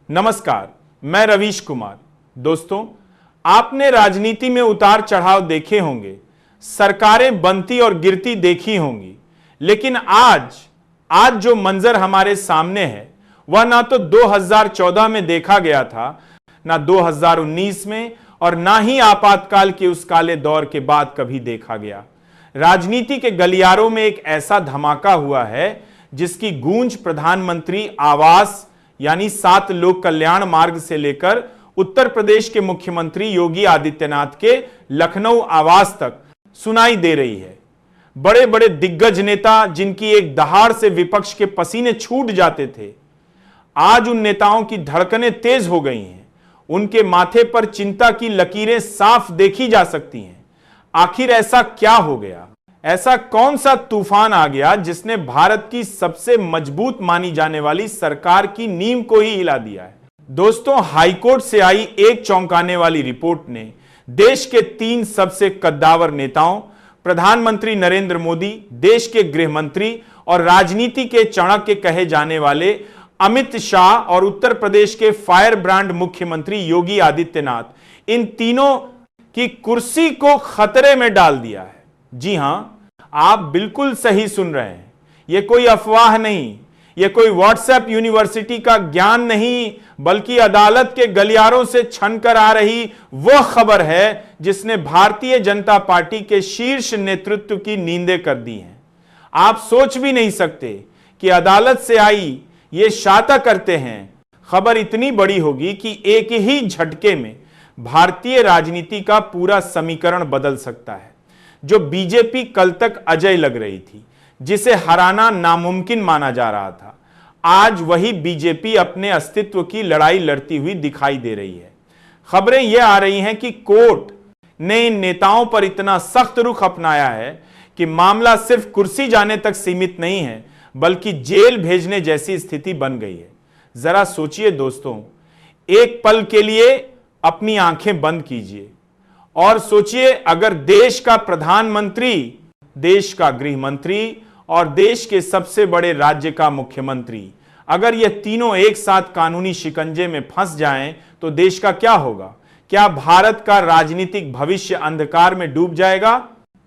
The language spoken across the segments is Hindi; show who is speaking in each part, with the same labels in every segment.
Speaker 1: नमस्कार, मैं रवीश कुमार। दोस्तों, आपने राजनीति में उतार चढ़ाव देखे होंगे, सरकारें बनती और गिरती देखी होंगी, लेकिन आज जो मंजर हमारे सामने है वह ना तो 2014 में देखा गया था, ना 2019 में, और ना ही आपातकाल के उस काले दौर के बाद कभी देखा गया। राजनीति के गलियारों में एक ऐसा धमाका हुआ है जिसकी गूंज प्रधानमंत्री आवास यानी 7 लोक कल्याण मार्ग से लेकर उत्तर प्रदेश के मुख्यमंत्री योगी आदित्यनाथ के लखनऊ आवास तक सुनाई दे रही है। बड़े बड़े दिग्गज नेता जिनकी एक दहाड़ से विपक्ष के पसीने छूट जाते थे, आज उन नेताओं की धड़कनें तेज हो गई हैं। उनके माथे पर चिंता की लकीरें साफ देखी जा सकती हैं। आखिर ऐसा क्या हो गया? ऐसा कौन सा तूफान आ गया जिसने भारत की सबसे मजबूत मानी जाने वाली सरकार की नींव को ही हिला दिया है? दोस्तों, हाईकोर्ट से आई एक चौंकाने वाली रिपोर्ट ने देश के 3 सबसे कद्दावर नेताओं, प्रधानमंत्री नरेंद्र मोदी, देश के गृह मंत्री और राजनीति के चाणक्य कहे जाने वाले अमित शाह और उत्तर प्रदेश के फायर ब्रांड मुख्यमंत्री योगी आदित्यनाथ, इन तीनों की कुर्सी को खतरे में डाल दिया है। जी हां, आप बिल्कुल सही सुन रहे हैं। यह कोई अफवाह नहीं, यह कोई व्हाट्सएप यूनिवर्सिटी का ज्ञान नहीं, बल्कि अदालत के गलियारों से छनकर आ रही वह खबर है जिसने भारतीय जनता पार्टी के शीर्ष नेतृत्व की नींदें कर दी हैं। आप सोच भी नहीं सकते कि अदालत से आई ये शाता करते हैं खबर इतनी बड़ी होगी कि एक ही झटके में भारतीय राजनीति का पूरा समीकरण बदल सकता है। जो बीजेपी कल तक अजय लग रही थी, जिसे हराना नामुमकिन माना जा रहा था, आज वही बीजेपी अपने अस्तित्व की लड़ाई लड़ती हुई दिखाई दे रही है। खबरें यह आ रही हैं कि कोर्ट ने इन नेताओं पर इतना सख्त रुख अपनाया है कि मामला सिर्फ कुर्सी जाने तक सीमित नहीं है, बल्कि जेल भेजने जैसी स्थिति बन गई है। जरा सोचिए दोस्तों, एक पल के लिए अपनी आंखें बंद कीजिए और सोचिए, अगर देश का प्रधानमंत्री, देश का गृह मंत्री और देश के सबसे बड़े राज्य का मुख्यमंत्री, अगर ये तीनों एक साथ कानूनी शिकंजे में फंस जाएं तो देश का क्या होगा? क्या भारत का राजनीतिक भविष्य अंधकार में डूब जाएगा?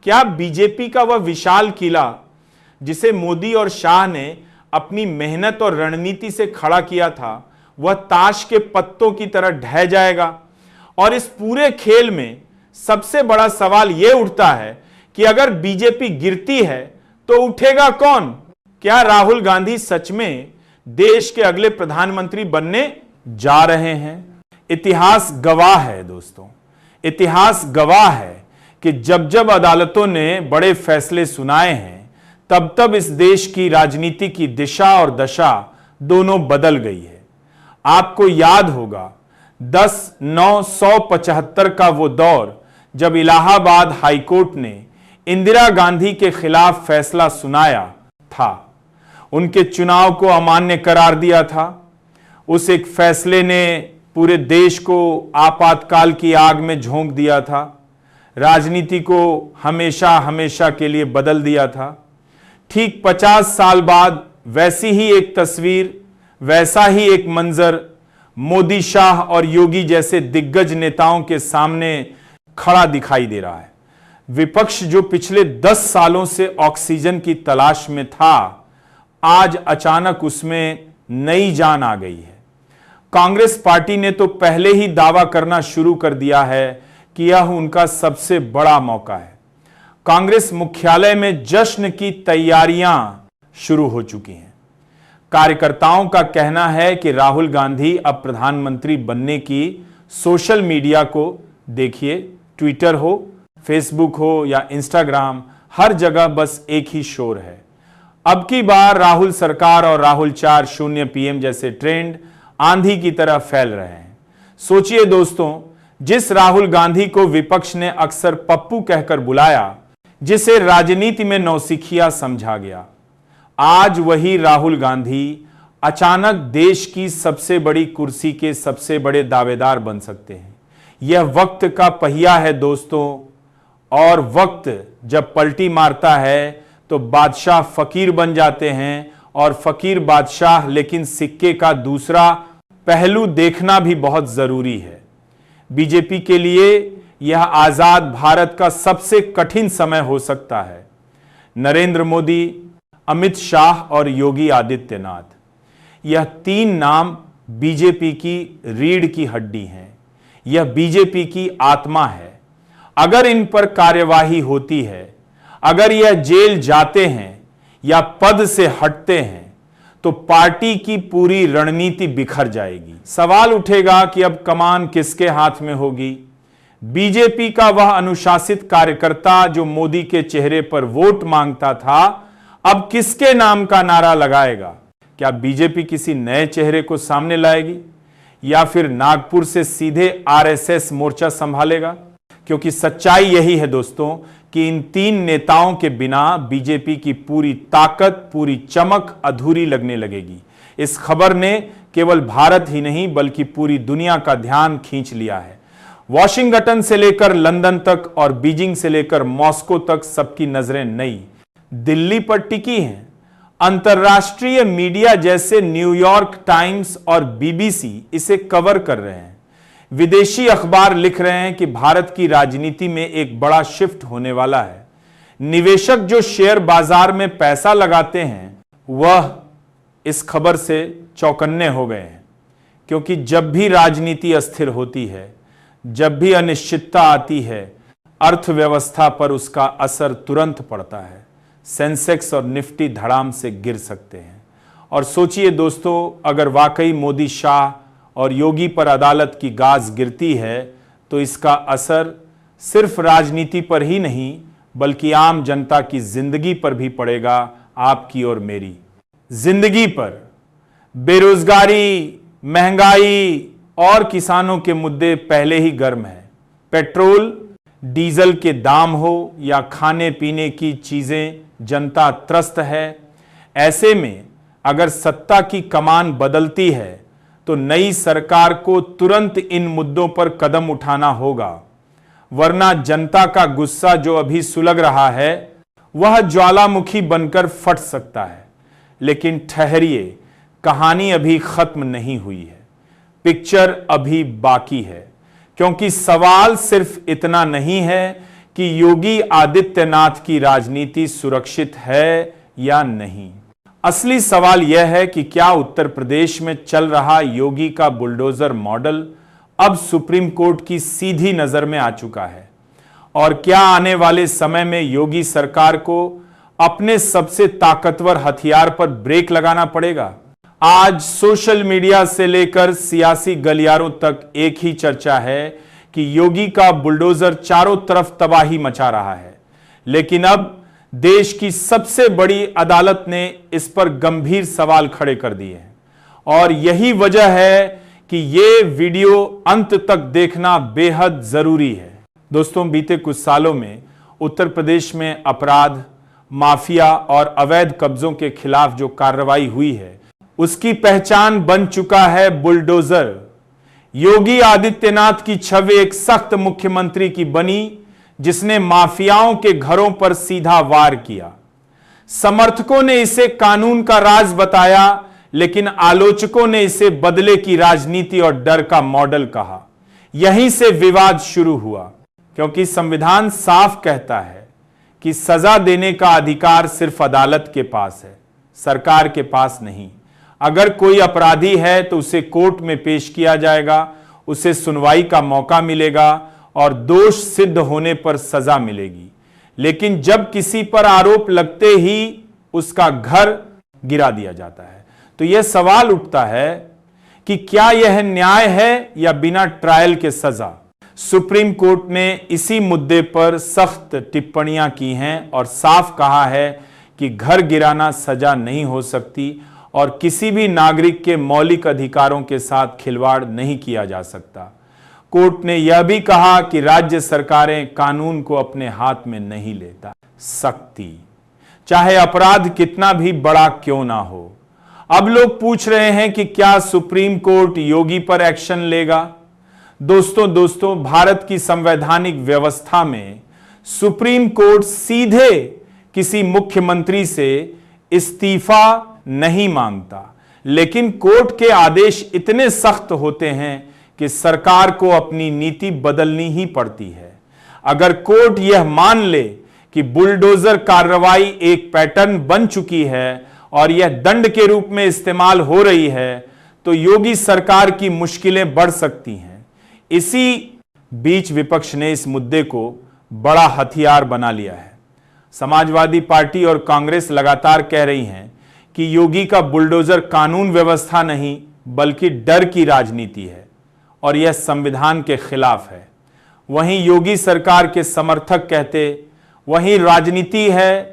Speaker 1: क्या बीजेपी का वह विशाल किला जिसे मोदी और शाह ने अपनी मेहनत और रणनीति से खड़ा किया था, वह ताश के पत्तों की तरह ढह जाएगा? और इस पूरे खेल में सबसे बड़ा सवाल यह उठता है कि अगर बीजेपी गिरती है तो उठेगा कौन? क्या राहुल गांधी सच में देश के अगले प्रधानमंत्री बनने जा रहे हैं? इतिहास गवाह है दोस्तों, इतिहास गवाह है कि जब जब अदालतों ने बड़े फैसले सुनाए हैं, तब तब इस देश की राजनीति की दिशा और दशा दोनों बदल गई है। आपको याद होगा 10/9/75 का वो दौर जब इलाहाबाद हाईकोर्ट ने इंदिरा गांधी के खिलाफ फैसला सुनाया था, उनके चुनाव को अमान्य करार दिया था। उस एक फैसले ने पूरे देश को आपातकाल की आग में झोंक दिया था, राजनीति को हमेशा हमेशा के लिए बदल दिया था। ठीक 50 साल बाद वैसी ही एक तस्वीर, वैसा ही एक मंजर मोदी, शाह और योगी जैसे दिग्गज नेताओं के सामने खड़ा दिखाई दे रहा है। विपक्ष जो पिछले 10 सालों से ऑक्सीजन की तलाश में था, आज अचानक उसमें नई जान आ गई है। कांग्रेस पार्टी ने तो पहले ही दावा करना शुरू कर दिया है कि यह उनका सबसे बड़ा मौका है। कांग्रेस मुख्यालय में जश्न की तैयारियां शुरू हो चुकी हैं। कार्यकर्ताओं का कहना है कि राहुल गांधी अब प्रधानमंत्री बनने की सोशल मीडिया को देखिए, ट्विटर हो, फेसबुक हो या इंस्टाग्राम, हर जगह बस एक ही शोर है। अब की बार राहुल सरकार और राहुल 4-0 PM जैसे ट्रेंड आंधी की तरह फैल रहे हैं। सोचिए दोस्तों, जिस राहुल गांधी को विपक्ष ने अक्सर पप्पू कहकर बुलाया, जिसे राजनीति में नौसिखिया समझा गया, आज वही राहुल गांधी अचानक देश की सबसे बड़ी कुर्सी के सबसे बड़े दावेदार बन सकते हैं। यह वक्त का पहिया है दोस्तों, और वक्त जब पलटी मारता है तो बादशाह फकीर बन जाते हैं और फकीर बादशाह, लेकिन सिक्के का दूसरा पहलू देखना भी बहुत जरूरी है। बीजेपी के लिए यह आजाद भारत का सबसे कठिन समय हो सकता है। नरेंद्र मोदी, अमित शाह और योगी आदित्यनाथ, यह तीन नाम बीजेपी की रीढ़ की हड्डी हैं। यह बीजेपी की आत्मा है। अगर इन पर कार्यवाही होती है, अगर यह जेल जाते हैं या पद से हटते हैं, तो पार्टी की पूरी रणनीति बिखर जाएगी। सवाल उठेगा कि अब कमान किसके हाथ में होगी। बीजेपी का वह अनुशासित कार्यकर्ता जो मोदी के चेहरे पर वोट मांगता था, अब किसके नाम का नारा लगाएगा? क्या बीजेपी किसी नए चेहरे को सामने लाएगी या फिर नागपुर से सीधे आरएसएस मोर्चा संभालेगा? क्योंकि सच्चाई यही है दोस्तों कि इन तीन नेताओं के बिना बीजेपी की पूरी ताकत, पूरी चमक अधूरी लगने लगेगी। इस खबर ने केवल भारत ही नहीं बल्कि पूरी दुनिया का ध्यान खींच लिया है। वॉशिंगटन से लेकर लंदन तक और बीजिंग से लेकर मॉस्को तक सबकी नजरें नई दिल्ली पर टिकी हैं। अंतर्राष्ट्रीय मीडिया जैसे न्यूयॉर्क टाइम्स और बीबीसी इसे कवर कर रहे हैं। विदेशी अखबार लिख रहे हैं कि भारत की राजनीति में एक बड़ा शिफ्ट होने वाला है। निवेशक जो शेयर बाजार में पैसा लगाते हैं वह इस खबर से चौकन्ने हो गए हैं, क्योंकि जब भी राजनीति अस्थिर होती है, जब भी अनिश्चितता आती है, अर्थव्यवस्था पर उसका असर तुरंत पड़ता है। सेंसेक्स और निफ्टी धड़ाम से गिर सकते हैं। और सोचिए दोस्तों, अगर वाकई मोदी, शाह और योगी पर अदालत की गाज गिरती है तो इसका असर सिर्फ राजनीति पर ही नहीं बल्कि आम जनता की जिंदगी पर भी पड़ेगा, आपकी और मेरी जिंदगी पर। बेरोजगारी, महंगाई और किसानों के मुद्दे पहले ही गर्म हैं। पेट्रोल डीजल के दाम हो या खाने पीने की चीजें, जनता त्रस्त है। ऐसे में अगर सत्ता की कमान बदलती है तो नई सरकार को तुरंत इन मुद्दों पर कदम उठाना होगा, वरना जनता का गुस्सा जो अभी सुलग रहा है वह ज्वालामुखी बनकर फट सकता है। लेकिन ठहरिए, कहानी अभी खत्म नहीं हुई है, पिक्चर अभी बाकी है। क्योंकि सवाल सिर्फ इतना नहीं है कि योगी आदित्यनाथ की राजनीति सुरक्षित है या नहीं। असली सवाल यह है कि क्या उत्तर प्रदेश में चल रहा योगी का बुलडोजर मॉडल अब सुप्रीम कोर्ट की सीधी नजर में आ चुका है, और क्या आने वाले समय में योगी सरकार को अपने सबसे ताकतवर हथियार पर ब्रेक लगाना पड़ेगा। आज सोशल मीडिया से लेकर सियासी गलियारों तक एक ही चर्चा है कि योगी का बुलडोजर चारों तरफ तबाही मचा रहा है। लेकिन अब देश की सबसे बड़ी अदालत ने इस पर गंभीर सवाल खड़े कर दिए हैं, और यही वजह है कि यह वीडियो अंत तक देखना बेहद जरूरी है। दोस्तों, बीते कुछ सालों में उत्तर प्रदेश में अपराध, माफिया और अवैध कब्जों के खिलाफ जो कार्रवाई हुई है उसकी पहचान बन चुका है बुलडोजर। योगी आदित्यनाथ की छवि एक सख्त मुख्यमंत्री की बनी जिसने माफियाओं के घरों पर सीधा वार किया। समर्थकों ने इसे कानून का राज बताया, लेकिन आलोचकों ने इसे बदले की राजनीति और डर का मॉडल कहा। यहीं से विवाद शुरू हुआ, क्योंकि संविधान साफ कहता है कि सजा देने का अधिकार सिर्फ अदालत के पास है, सरकार के पास नहीं। अगर कोई अपराधी है तो उसे कोर्ट में पेश किया जाएगा, उसे सुनवाई का मौका मिलेगा और दोष सिद्ध होने पर सजा मिलेगी। लेकिन जब किसी पर आरोप लगते ही उसका घर गिरा दिया जाता है, तो यह सवाल उठता है कि क्या यह न्याय है या बिना ट्रायल के सजा। सुप्रीम कोर्ट ने इसी मुद्दे पर सख्त टिप्पणियां की हैं और साफ कहा है कि घर गिराना सजा नहीं हो सकती और किसी भी नागरिक के मौलिक अधिकारों के साथ खिलवाड़ नहीं किया जा सकता। कोर्ट ने यह भी कहा कि राज्य सरकारें कानून को अपने हाथ में नहीं लेता सकती, चाहे अपराध कितना भी बड़ा क्यों ना हो। अब लोग पूछ रहे हैं कि क्या सुप्रीम कोर्ट योगी पर एक्शन लेगा। दोस्तों, भारत की संवैधानिक व्यवस्था में सुप्रीम कोर्ट सीधे किसी मुख्यमंत्री से इस्तीफा नहीं मांगता, लेकिन कोर्ट के आदेश इतने सख्त होते हैं कि सरकार को अपनी नीति बदलनी ही पड़ती है। अगर कोर्ट यह मान ले कि बुलडोजर कार्रवाई एक पैटर्न बन चुकी है और यह दंड के रूप में इस्तेमाल हो रही है, तो योगी सरकार की मुश्किलें बढ़ सकती हैं। इसी बीच विपक्ष ने इस मुद्दे को बड़ा हथियार बना लिया है। समाजवादी पार्टी और कांग्रेस लगातार कह रही हैं कि योगी का बुलडोजर कानून व्यवस्था नहीं बल्कि डर की राजनीति है और यह संविधान के खिलाफ है। वहीं योगी सरकार के समर्थक कहते वहीं राजनीति है